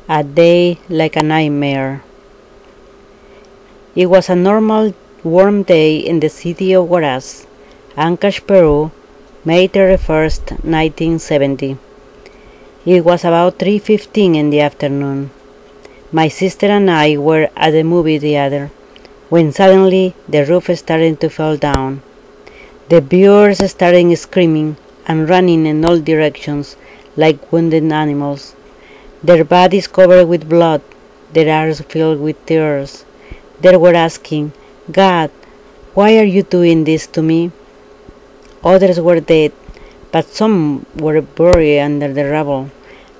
A day like a nightmare. It was a normal warm day in the city of Huaraz, Ancash, Peru, May 31st, 1970. It was about 3:15 in the afternoon. My sister and I were at the movie theater when suddenly the roof started to fall down. The viewers started screaming and running in all directions like wounded animals, their bodies covered with blood, their eyes filled with tears. They were asking, "God, why are you doing this to me?" Others were dead, but some were buried under the rubble.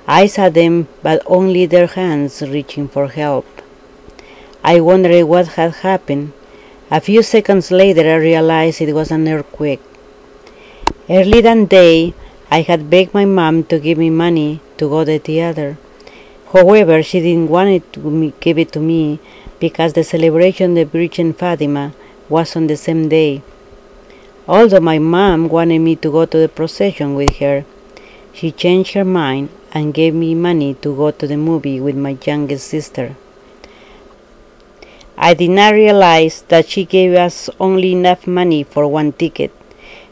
I saw them, but only their hands reaching for help. I wondered what had happened. A few seconds later, I realized it was an earthquake. Early that day, I had begged my mom to give me money to go to the theater. However, she didn't want to give it to me because the celebration of the Virgin Fatima was on the same day. Although my mom wanted me to go to the procession with her, she changed her mind and gave me money to go to the movie with my youngest sister. I did not realize that she gave us only enough money for one ticket.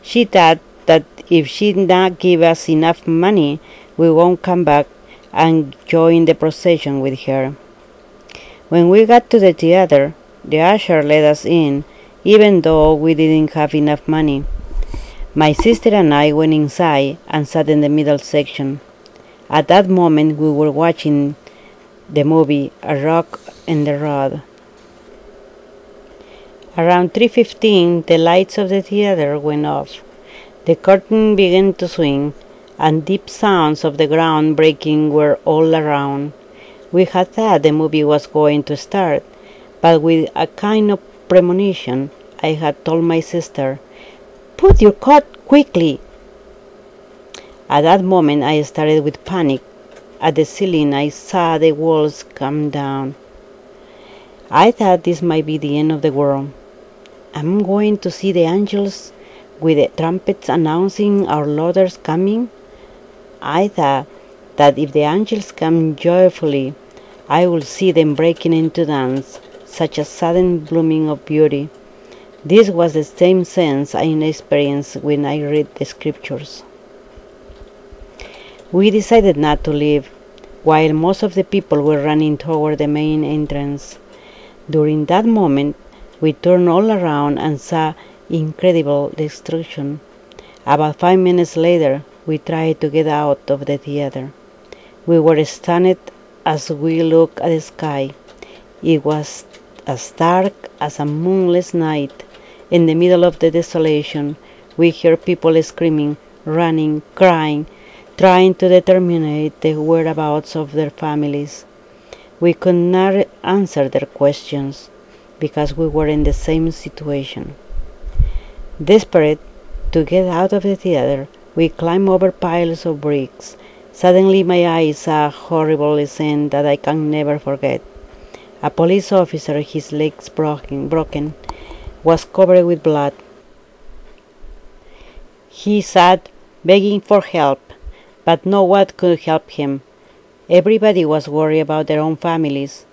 She thought that if she did not give us enough money, we won't come back and join the procession with her. When we got to the theater, the usher let us in, even though we didn't have enough money. My sister and I went inside and sat in the middle section. At that moment, we were watching the movie A Rock in the Road. Around 3:15, the lights of the theater went off. The curtain began to swing, and deep sounds of the ground breaking were all around. We had thought the movie was going to start, but with a kind of premonition, I had told my sister, "Put your coat quickly." At that moment, I started with panic. At the ceiling, I saw the walls come down. I thought this might be the end of the world. I'm going to see the angels with the trumpets announcing our Lord's coming. I thought that if the angels come joyfully, I will see them breaking into dance, such a sudden blooming of beauty. This was the same sense I experienced when I read the scriptures. We decided not to leave, while most of the people were running toward the main entrance. During that moment, we turned all around and saw incredible destruction. About 5 minutes later, we tried to get out of the theater. We were stunned as we looked at the sky. It was as dark as a moonless night. In the middle of the desolation, we heard people screaming, running, crying, trying to determine the whereabouts of their families. We could not answer their questions because we were in the same situation. Desperate to get out of the theater, we climbed over piles of bricks. Suddenly my eyes saw a horrible scene that I can never forget. A police officer, his legs broken, was covered with blood. He sat begging for help, but no one could help him. Everybody was worried about their own families.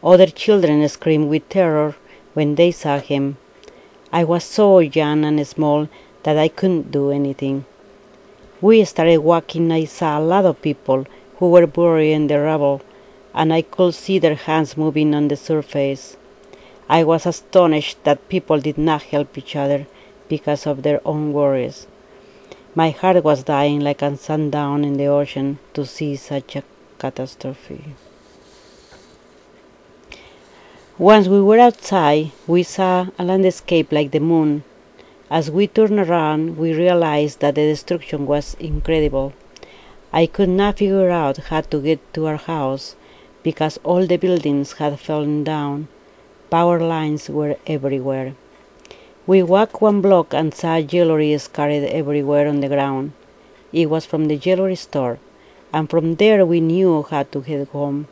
Other children screamed with terror when they saw him. I was so young and small that I couldn't do anything. We started walking. I saw a lot of people who were buried in the rubble, and I could see their hands moving on the surface. I was astonished that people did not help each other because of their own worries. My heart was dying like a sundown in the ocean to see such a catastrophe. Once we were outside, we saw a landscape like the moon. As we turned around, we realized that the destruction was incredible. I could not figure out how to get to our house because all the buildings had fallen down. Power lines were everywhere. We walked 1 block and saw jewelry scattered everywhere on the ground. It was from the jewelry store, and from there we knew how to head home.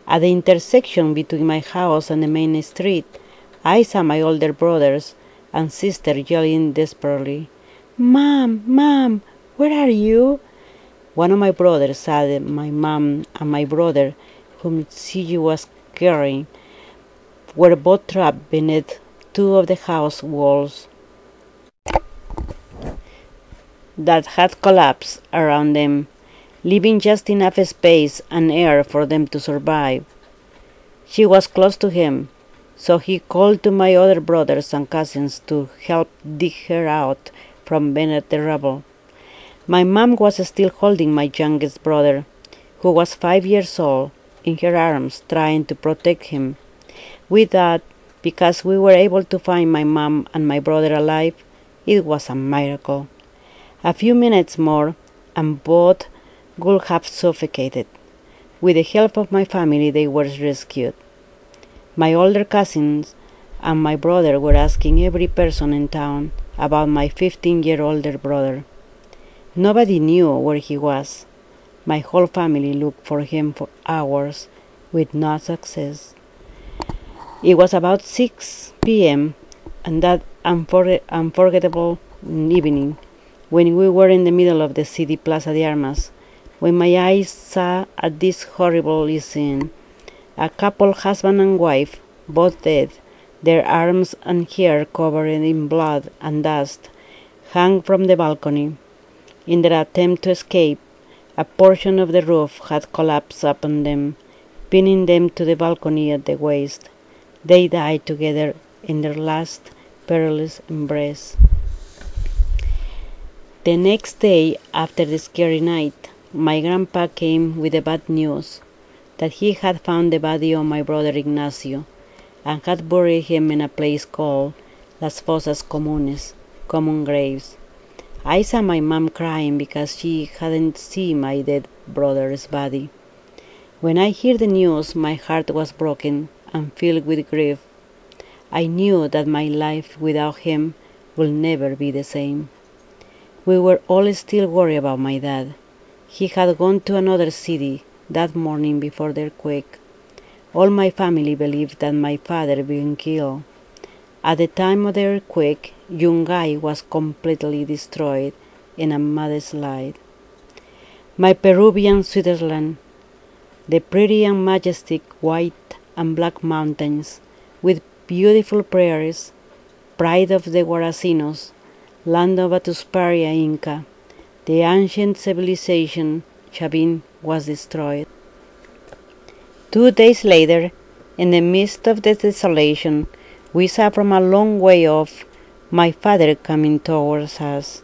At the intersection between my house and the main street, I saw my older brothers and sister yelling desperately, "Mom, Mom, where are you?" One of my brothers saw my mom and my brother whom she was carrying, were both trapped beneath two of the house walls that had collapsed around them, leaving just enough space and air for them to survive. She was close to him, so he called to my other brothers and cousins to help dig her out from beneath the rubble. My mom was still holding my youngest brother, who was 5 years old, in her arms, trying to protect him. We thought, because we were able to find my mom and my brother alive, it was a miracle. A few minutes more, and both would have suffocated. With the help of my family, they were rescued. My older cousins and my brother were asking every person in town about my 15-year-older brother. Nobody knew where he was. My whole family looked for him for hours, with no success. It was about 6 p.m. on that unforgettable evening, when we were in the middle of the city Plaza de Armas, when my eyes saw this horrible scene. A couple, husband and wife, both dead, their arms and hair covered in blood and dust, hung from the balcony. In their attempt to escape, a portion of the roof had collapsed upon them, pinning them to the balcony at the waist. They died together in their last perilous embrace. The next day, after the scary night, my grandpa came with the bad news that he had found the body of my brother Ignacio and had buried him in a place called Las Fosas Comunes, common graves. I saw my mom crying because she hadn't seen my dead brother's body. When I heard the news, my heart was broken and filled with grief. I knew that my life without him would never be the same. We were all still worried about my dad. He had gone to another city that morning before the earthquake. All my family believed that my father had been killed. At the time of the earthquake, Yungay was completely destroyed in a mudslide. My Peruvian Switzerland, the pretty and majestic white and black mountains, with beautiful prairies, pride of the Huarazinos, land of a Tusparia Inca, the ancient civilization Chavin was destroyed. 2 days later, in the midst of the desolation, we saw from a long way off my father coming towards us.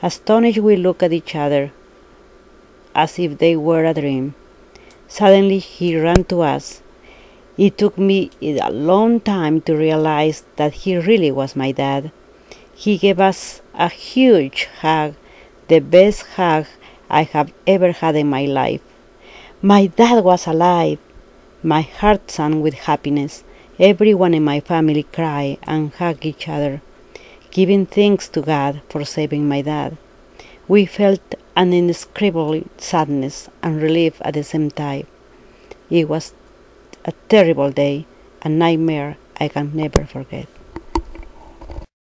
Astonished, we looked at each other, as if they were a dream. Suddenly he ran to us. It took me a long time to realize that he really was my dad. He gave us a huge hug, the best hug I have ever had in my life. My dad was alive. My heart sang with happiness. Everyone in my family cried and hugged each other, giving thanks to God for saving my dad. We felt an indescribable sadness and relief at the same time. It was a terrible day, a nightmare I can never forget.